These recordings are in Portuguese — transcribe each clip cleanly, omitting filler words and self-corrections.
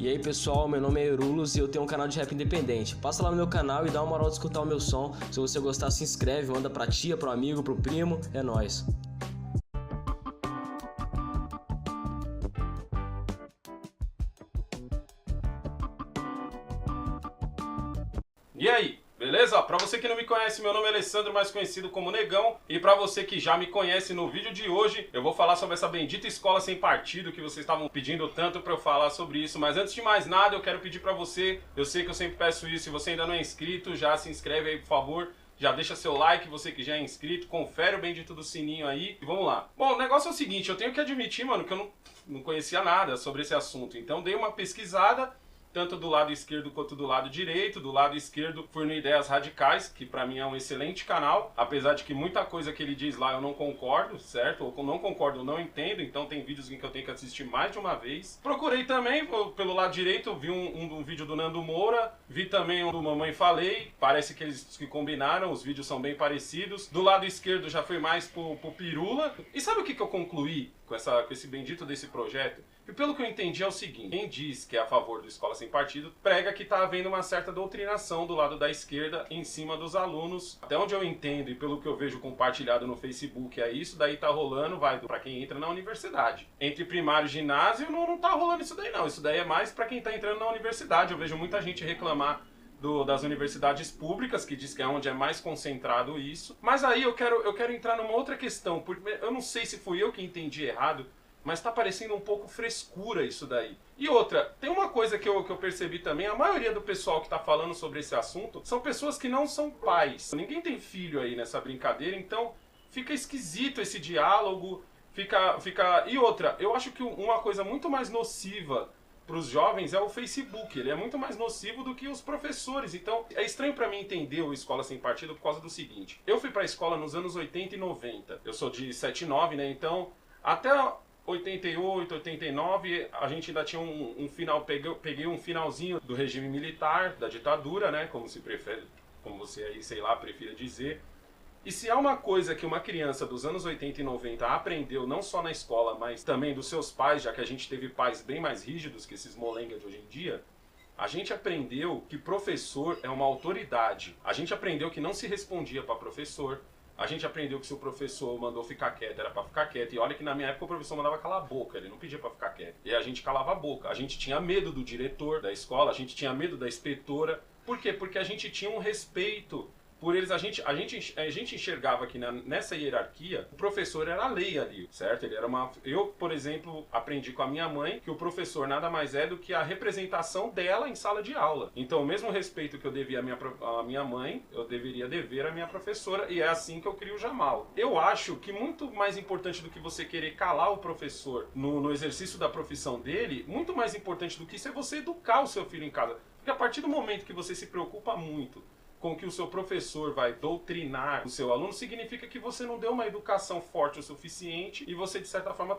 E aí pessoal, meu nome é Eurulos e eu tenho um canal de rap independente. Passa lá no meu canal e dá uma moral de escutar o meu som. Se você gostar, se inscreve, manda pra tia, pro amigo, pro primo, é nóis. E aí, beleza? Pra você que não me conhece, meu nome é Alessandro, mais conhecido como Negão. E pra você que já me conhece, no vídeo de hoje eu vou falar sobre essa bendita escola sem partido que vocês estavam pedindo tanto pra eu falar sobre isso. Mas antes de mais nada, eu quero pedir pra você, eu sei que eu sempre peço isso, se você ainda não é inscrito, já se inscreve aí, por favor. Já deixa seu like, você que já é inscrito, confere o bendito do sininho aí e vamos lá. Bom, o negócio é o seguinte, eu tenho que admitir, mano, que eu não conhecia nada sobre esse assunto. Então dei uma pesquisada, tanto do lado esquerdo quanto do lado direito. Do lado esquerdo fui no Ideias Radicais, que pra mim é um excelente canal, apesar de que muita coisa que ele diz lá eu não concordo, certo? Ou não concordo, eu não entendo, então tem vídeos em que eu tenho que assistir mais de uma vez. Procurei também, pelo lado direito, vi um vídeo do Nando Moura, vi também um do Mamãe Falei, parece que eles que combinaram, os vídeos são bem parecidos. Do lado esquerdo já foi mais pro Pirula. E sabe o que eu concluí com esse bendito desse projeto? E pelo que eu entendi é o seguinte: quem diz que é a favor do Escola Sem Partido prega que está havendo uma certa doutrinação do lado da esquerda em cima dos alunos. Até onde eu entendo e pelo que eu vejo compartilhado no Facebook, é isso daí tá rolando, vai para quem entra na universidade. Entre primário e ginásio não tá rolando isso daí não. Isso daí é mais para quem tá entrando na universidade. Eu vejo muita gente reclamar das universidades públicas, que diz que é onde é mais concentrado isso. Mas aí eu quero entrar numa outra questão, porque eu não sei se fui eu que entendi errado, mas tá parecendo um pouco frescura isso daí. E outra, tem uma coisa que eu percebi também: a maioria do pessoal que tá falando sobre esse assunto são pessoas que não são pais. Ninguém tem filho aí nessa brincadeira, então fica esquisito esse diálogo, fica... E outra, eu acho que uma coisa muito mais nociva para os jovens é o Facebook. Ele é muito mais nocivo do que os professores. Então é estranho para mim entender o Escola Sem Partido por causa do seguinte: eu fui para a escola nos anos 80 e 90. Eu sou de 79, né? Então até 88, 89, a gente ainda tinha um final, peguei um finalzinho do regime militar, da ditadura, né, como você aí, sei lá, prefira dizer. E se há uma coisa que uma criança dos anos 80 e 90 aprendeu, não só na escola, mas também dos seus pais, já que a gente teve pais bem mais rígidos que esses molenga de hoje em dia, a gente aprendeu que professor é uma autoridade. A gente aprendeu que não se respondia para professor. A gente aprendeu que se o professor mandou ficar quieto, era pra ficar quieto. E olha que na minha época o professor mandava calar a boca, ele não pedia pra ficar quieto. E a gente calava a boca. A gente tinha medo do diretor da escola, a gente tinha medo da inspetora. Por quê? Porque a gente tinha um respeito por eles. A gente enxergava que nessa hierarquia o professor era a lei ali, certo? Ele era eu, por exemplo, aprendi com a minha mãe que o professor nada mais é do que a representação dela em sala de aula. Então o mesmo respeito que eu devia à minha mãe, eu deveria dever à minha professora, e é assim que eu crio o Jamal. Eu acho que muito mais importante do que você querer calar o professor no exercício da profissão dele, muito mais importante do que isso é você educar o seu filho em casa. Porque a partir do momento que você se preocupa muito com que o seu professor vai doutrinar o seu aluno, significa que você não deu uma educação forte o suficiente e você, de certa forma,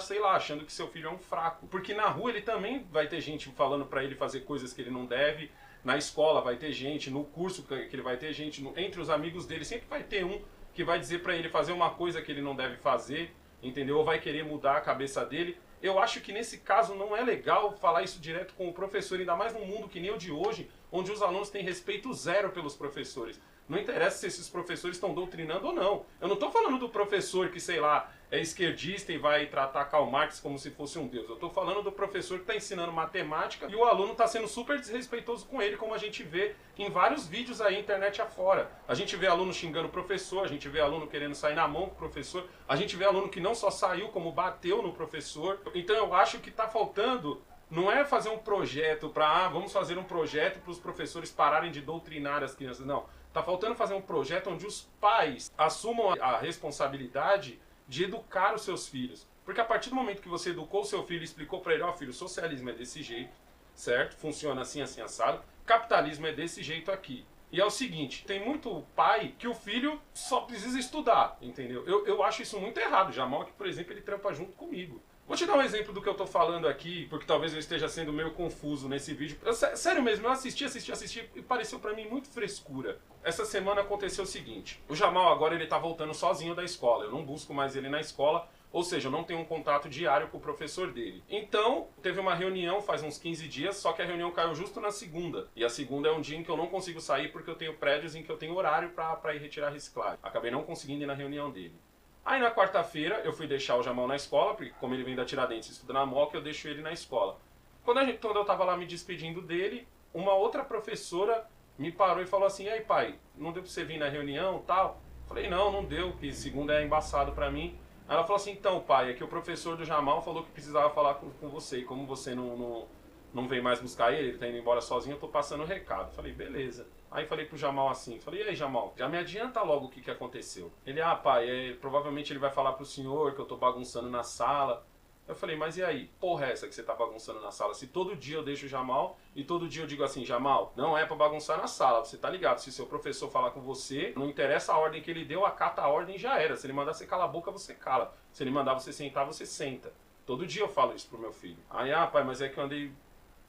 sei lá, achando que seu filho é um fraco. Porque na rua ele também vai ter gente falando pra ele fazer coisas que ele não deve, na escola vai ter gente, no curso que ele vai ter gente, entre os amigos dele sempre vai ter um que vai dizer pra ele fazer uma coisa que ele não deve fazer, entendeu? Ou vai querer mudar a cabeça dele. Eu acho que nesse caso não é legal falar isso direto com o professor, ainda mais num mundo que nem o de hoje, onde os alunos têm respeito zero pelos professores. Não interessa se esses professores estão doutrinando ou não. Eu não estou falando do professor que, sei lá, é esquerdista e vai tratar Karl Marx como se fosse um deus. Eu estou falando do professor que está ensinando matemática e o aluno está sendo super desrespeitoso com ele, como a gente vê em vários vídeos aí, internet afora. A gente vê aluno xingando o professor, a gente vê aluno querendo sair na mão com o professor, a gente vê aluno que não só saiu, como bateu no professor. Então eu acho que está faltando... Não é fazer um projeto para, vamos fazer um projeto para os professores pararem de doutrinar as crianças. Não. Tá faltando fazer um projeto onde os pais assumam a responsabilidade de educar os seus filhos. Porque a partir do momento que você educou o seu filho e explicou para ele: ó, filho, o socialismo é desse jeito, certo? Funciona assim, assim, assado. Capitalismo é desse jeito aqui. E é o seguinte, tem muito pai que o filho só precisa estudar, entendeu? Eu acho isso muito errado. Jamal, que, por exemplo, ele trampa junto comigo. Vou te dar um exemplo do que eu tô falando aqui, porque talvez eu esteja sendo meio confuso nesse vídeo. Sério mesmo, eu assisti e pareceu pra mim muito frescura. Essa semana aconteceu o seguinte: o Jamal agora ele tá voltando sozinho da escola. Eu não busco mais ele na escola, Ou seja, eu não tenho um contato diário com o professor dele. Então, teve uma reunião faz uns 15 dias, só que a reunião caiu justo na segunda. E a segunda é um dia em que eu não consigo sair porque eu tenho prédios em que eu tenho horário para ir retirar reciclagem. Acabei não conseguindo ir na reunião dele. Aí na quarta-feira eu fui deixar o Jamal na escola, porque como ele vem da Tiradentes e estuda na Moca, eu deixo ele na escola. Quando eu tava lá me despedindo dele, uma outra professora me parou e falou assim: "E aí, pai, não deu pra você vir na reunião e tal?" Falei: não deu, que segunda é embaçado pra mim. Aí ela falou assim: "Então, pai, é que o professor do Jamal falou que precisava falar com você, e como você não vem mais buscar ele tá indo embora sozinho, eu tô passando o recado." Falei: "Beleza." Aí falei pro Jamal assim, falei: "E aí, Jamal, já me adianta logo o que aconteceu." Ele: "Ah, pai, provavelmente ele vai falar pro senhor que eu tô bagunçando na sala." Eu falei: "Mas e aí? Porra é essa que você tá bagunçando na sala? Se todo dia eu deixo o Jamal e todo dia eu digo assim: Jamal, não é pra bagunçar na sala, você tá ligado? Se seu professor falar com você, não interessa a ordem que ele deu, acata a ordem e já era. Se ele mandar você calar a boca, você cala. Se ele mandar você sentar, você senta." Todo dia eu falo isso pro meu filho. Aí: "Ah, pai, mas é que eu andei..."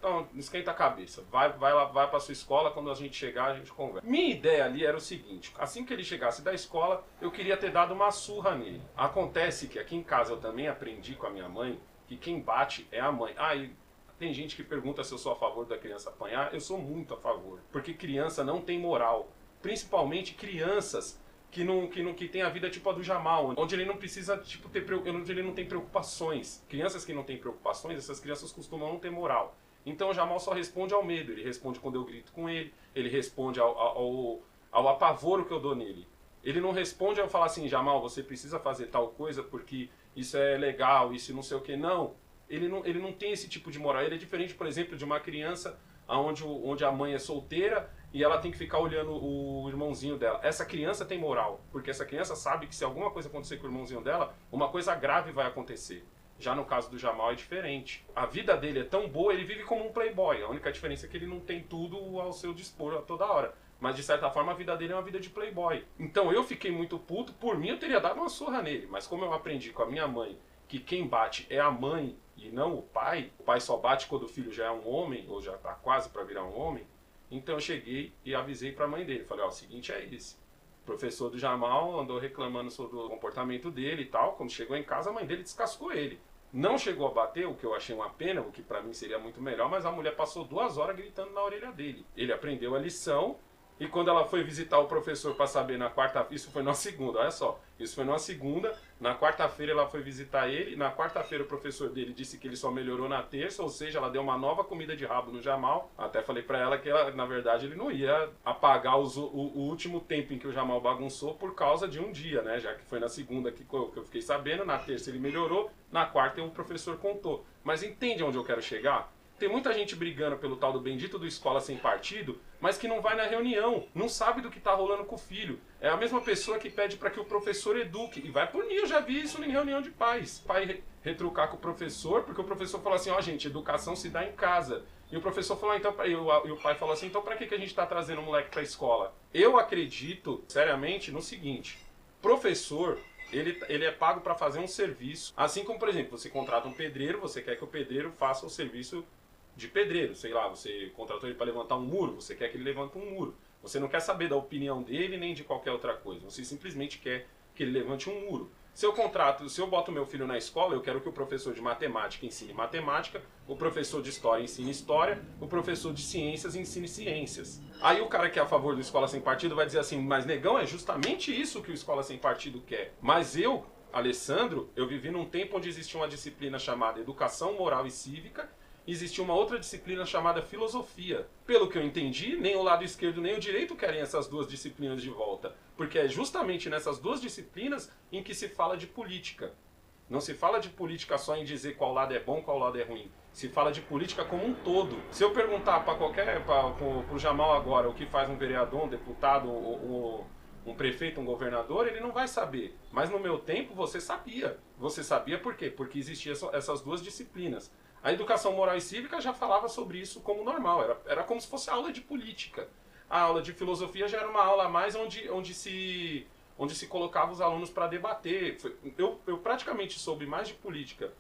Então, não esquenta a cabeça. Vai lá, vai pra sua escola, quando a gente chegar, a gente conversa. Minha ideia ali era o seguinte: assim que ele chegasse da escola, eu queria ter dado uma surra nele. Acontece que aqui em casa eu também aprendi com a minha mãe que quem bate é a mãe. E tem gente que pergunta se eu sou a favor da criança apanhar. Eu sou muito a favor. Porque criança não tem moral. Principalmente crianças que tem a vida tipo a do Jamal, onde ele não precisa onde ele não tem preocupações. Crianças que não têm preocupações, essas crianças costumam não ter moral. Então o Jamal só responde ao medo, ele responde quando eu grito com ele responde ao apavoro que eu dou nele. Ele não responde ao falar assim: "Jamal, você precisa fazer tal coisa porque isso é legal, isso não sei o que." Não, ele não tem esse tipo de moral. Ele é diferente, por exemplo, de uma criança onde a mãe é solteira e ela tem que ficar olhando o irmãozinho dela. Essa criança tem moral, porque essa criança sabe que se alguma coisa acontecer com o irmãozinho dela, uma coisa grave vai acontecer. Já no caso do Jamal é diferente. A vida dele é tão boa, ele vive como um playboy. A única diferença é que ele não tem tudo ao seu dispor a toda hora. Mas de certa forma a vida dele é uma vida de playboy. Então eu fiquei muito puto, por mim eu teria dado uma surra nele. Mas como eu aprendi com a minha mãe que quem bate é a mãe e não o pai só bate quando o filho já é um homem, ou já tá quase para virar um homem, então eu cheguei e avisei para a mãe dele. Falei: "Ó, o seguinte é esse. O professor do Jamal andou reclamando sobre o comportamento dele e tal. Quando chegou em casa, a mãe dele descascou ele. Não chegou a bater, o que eu achei uma pena, o que pra mim seria muito melhor, mas a mulher passou 2 horas gritando na orelha dele. Ele aprendeu a lição, e quando ela foi visitar o professor para saber na quarta... Isso foi na segunda, olha só. Isso foi na segunda. Na quarta-feira ela foi visitar ele. Na quarta-feira o professor dele disse que ele só melhorou na terça, ou seja, ela deu uma nova comida de rabo no Jamal. Até falei pra ela que, na verdade, ele não ia apagar o último tempo em que o Jamal bagunçou por causa de um dia, né? Já que foi na segunda que eu fiquei sabendo, na terça ele melhorou, na quarta o professor contou. Mas entende onde eu quero chegar? Tem muita gente brigando pelo tal do bendito do escola sem partido, mas que não vai na reunião, não sabe do que tá rolando com o filho. É a mesma pessoa que pede para que o professor eduque, e vai punir. Eu já vi isso em reunião de pais. Pai retrucar com o professor, porque o professor falou assim: "Ó, gente, educação se dá em casa." E o professor falou: "Então," e o pai falou assim: "Então pra que a gente tá trazendo o moleque pra escola?" Eu acredito, seriamente, no seguinte: professor... Ele é pago para fazer um serviço, assim como, por exemplo, você contrata um pedreiro, você quer que o pedreiro faça o serviço de pedreiro, sei lá, você contratou ele para levantar um muro, você quer que ele levante um muro. Você não quer saber da opinião dele nem de qualquer outra coisa, você simplesmente quer que ele levante um muro. Se eu boto meu filho na escola, eu quero que o professor de matemática ensine matemática, o professor de história ensine história, o professor de ciências ensine ciências. Aí o cara que é a favor do Escola Sem Partido vai dizer assim: "Mas negão, é justamente isso que o Escola Sem Partido quer." Mas eu, Alessandro, eu vivi num tempo onde existia uma disciplina chamada Educação Moral e Cívica, existia uma outra disciplina chamada Filosofia. Pelo que eu entendi, nem o lado esquerdo nem o direito querem essas duas disciplinas de volta, porque é justamente nessas duas disciplinas em que se fala de política. Não se fala de política só em dizer qual lado é bom, qual lado é ruim. Se fala de política como um todo. Se eu perguntar para pro Jamal agora o que faz um vereador, um deputado, um prefeito, um governador, ele não vai saber. Mas no meu tempo você sabia. Você sabia por quê? Porque existiam essas duas disciplinas. A educação moral e cívica já falava sobre isso como normal, era como se fosse aula de política. A aula de filosofia já era uma aula a mais onde se colocava os alunos para debater. Eu praticamente soube mais de política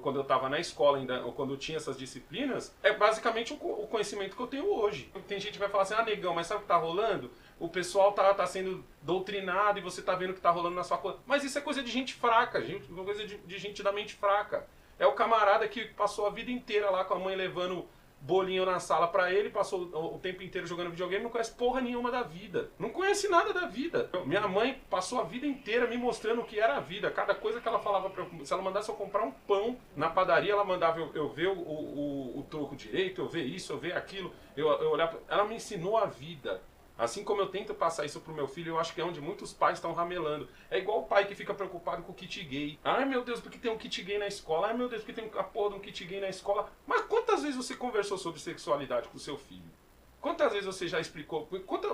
quando eu estava na escola, ainda, quando eu tinha essas disciplinas, é basicamente o conhecimento que eu tenho hoje. Tem gente que vai falar assim: "Ah, negão, mas sabe o que está rolando? o pessoal tá sendo doutrinado e você tá vendo o que tá rolando na sua coisa. Mas isso é coisa de gente fraca, coisa de gente da mente fraca. É o camarada que passou a vida inteira lá com a mãe levando bolinho na sala pra ele, passou o tempo inteiro jogando videogame, não conhece porra nenhuma da vida. Não conhece nada da vida. Minha mãe passou a vida inteira me mostrando o que era a vida. Cada coisa que ela falava pra eu... Se ela mandasse eu comprar um pão na padaria, ela mandava eu ver o troco direito, eu ver isso, eu ver aquilo. Eu olhava... Ela me ensinou a vida. Assim como eu tento passar isso pro meu filho, eu acho que é onde muitos pais estão ramelando. É igual o pai que fica preocupado com o kit gay. Ai meu Deus, porque tem um kit gay na escola? Ai meu Deus, porque tem a porra de um kit gay na escola? Mas quantas vezes você conversou sobre sexualidade com o seu filho? Quantas vezes você já explicou?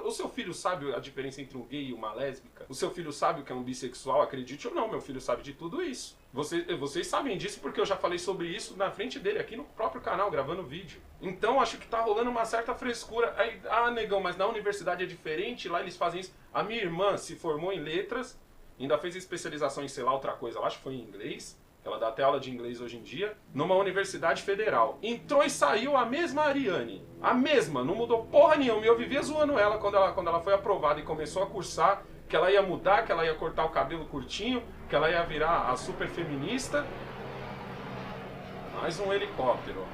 O seu filho sabe a diferença entre um gay e uma lésbica? O seu filho sabe o que é um bissexual? Acredite ou não, meu filho sabe de tudo isso. Vocês sabem disso porque eu já falei sobre isso na frente dele, aqui no próprio canal, gravando vídeo. Então acho que tá rolando uma certa frescura. Aí, negão, mas na universidade é diferente, lá eles fazem isso. A minha irmã se formou em letras, ainda fez especialização em sei lá outra coisa, eu acho que foi em inglês. Ela dá até aula de inglês hoje em dia, numa universidade federal. Entrou e saiu a mesma Ariane. A mesma, não mudou porra nenhuma. Eu vivia zoando ela quando ela foi aprovada e começou a cursar, que ela ia mudar, que ela ia cortar o cabelo curtinho, que ela ia virar a super feminista. Mais um helicóptero.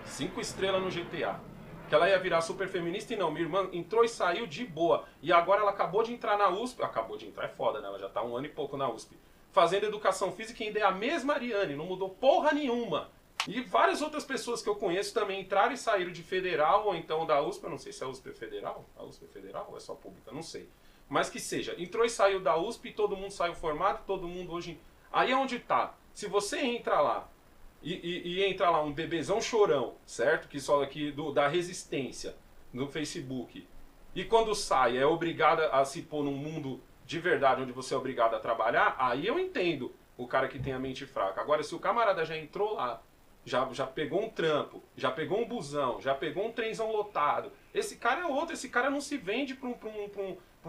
5 estrelas no GTA. Que ela ia virar super feminista e não, minha irmã entrou e saiu de boa. E agora ela acabou de entrar na USP. Acabou de entrar, é foda, né? Ela já tá 1 ano e pouco na USP. Fazendo educação física e ainda é a mesma Ariane, não mudou porra nenhuma. E várias outras pessoas que eu conheço também entraram e saíram de federal ou então da USP, eu não sei se a USP é federal, a USP é federal ou é só pública, não sei. Mas que seja, entrou e saiu da USP, todo mundo saiu formado, todo mundo hoje... Aí é onde tá, se você entra lá e entra lá um bebezão chorão, certo? Que só aqui da resistência no Facebook, e quando sai é obrigado a se pôr num mundo... de verdade, onde você é obrigado a trabalhar, aí eu entendo o cara que tem a mente fraca. Agora, se o camarada já entrou lá, já pegou um trampo, já pegou um busão, já pegou um trenzão lotado, esse cara é outro, esse cara não se vende pra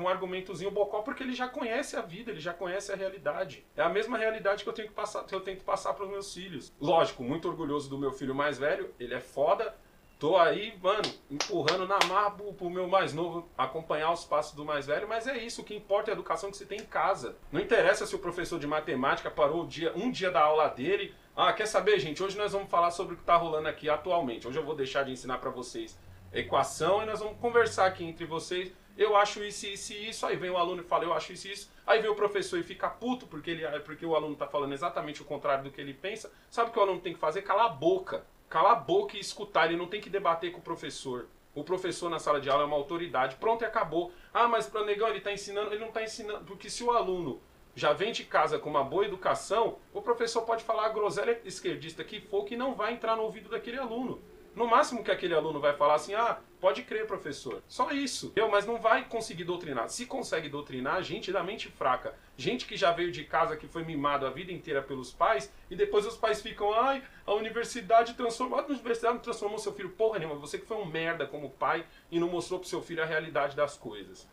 um argumentozinho bocó, porque ele já conhece a vida, ele já conhece a realidade. É a mesma realidade que eu tento passar pros meus filhos. Lógico, muito orgulhoso do meu filho mais velho, ele é foda. Tô aí, mano, empurrando na marra pro meu mais novo acompanhar os passos do mais velho, mas é isso, o que importa é a educação que você tem em casa. Não interessa se o professor de matemática parou um dia da aula dele. Quer saber, gente? Hoje nós vamos falar sobre o que tá rolando aqui atualmente. Hoje eu vou deixar de ensinar pra vocês equação e nós vamos conversar aqui entre vocês. Eu acho isso, isso e isso. Aí vem o aluno e fala, eu acho isso e isso. Aí vem o professor e fica puto porque o aluno tá falando exatamente o contrário do que ele pensa. Sabe o que o aluno tem que fazer? Calar a boca. Calar a boca e escutar, ele não tem que debater com o professor. O professor na sala de aula é uma autoridade. Pronto e acabou. Mas para o negão ele está ensinando, ele não está ensinando. Porque se o aluno já vem de casa com uma boa educação, o professor pode falar a groselha esquerdista que for, que não vai entrar no ouvido daquele aluno. No máximo que aquele aluno vai falar assim, pode crer, professor. Só isso. Mas não vai conseguir doutrinar. Se consegue doutrinar, gente da mente fraca. Gente que já veio de casa, que foi mimado a vida inteira pelos pais, e depois os pais ficam, a universidade transformou. A universidade não transformou seu filho porra nenhuma. Você que foi um merda como pai e não mostrou pro seu filho a realidade das coisas.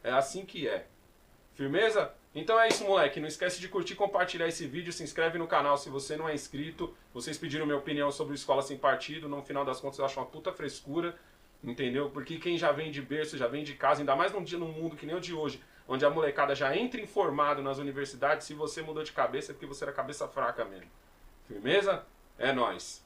É assim que é. Firmeza? Então é isso, moleque. Não esquece de curtir e compartilhar esse vídeo. Se inscreve no canal se você não é inscrito. Vocês pediram minha opinião sobre Escola Sem Partido. No final das contas eu acho uma puta frescura. Entendeu? Porque quem já vem de berço, já vem de casa, ainda mais num mundo que nem o de hoje, onde a molecada já entra informado nas universidades, se você mudou de cabeça é porque você era cabeça fraca mesmo. Firmeza? É nóis.